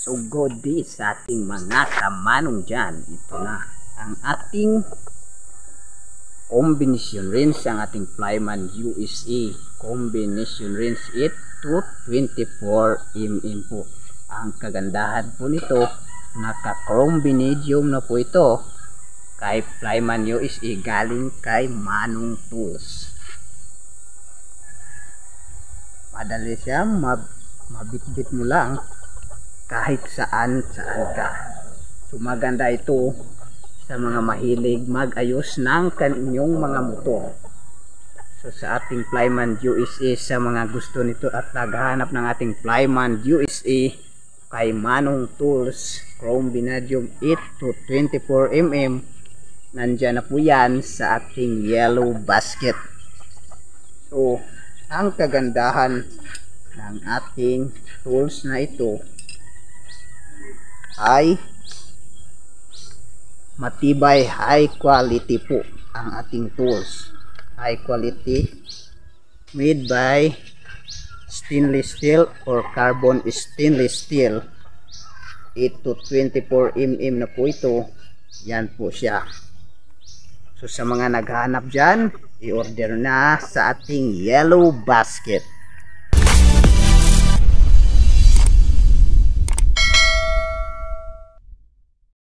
So good day sa ating mga kamanong dyan. Ito na ang ating combination range, ang ating Flyman USA combination range 8 to 24 mm po. Ang kagandahan po nito, naka chrome vanadium na po ito kay Flyman USA, galing kay Manong Tools. Madali siya mabitbit mo lang kahit saan ka. So maganda ito sa mga mahilig mag-ayos ng kanyang mga motor. So sa ating Flyman USA, sa mga gusto nito at naghahanap ng ating Flyman USA kay Manong Tools chrome vanadium 8 to 24 mm, nandyan na po yan sa ating yellow basket. So ang kagandahan ng ating tools na ito ay matibay, high quality po ang ating tools. High quality, made by stainless steel or carbon stainless steel. 8 to 24 mm na po ito. Yan po siya. So sa mga naghahanap dyan, i-order na sa ating yellow basket.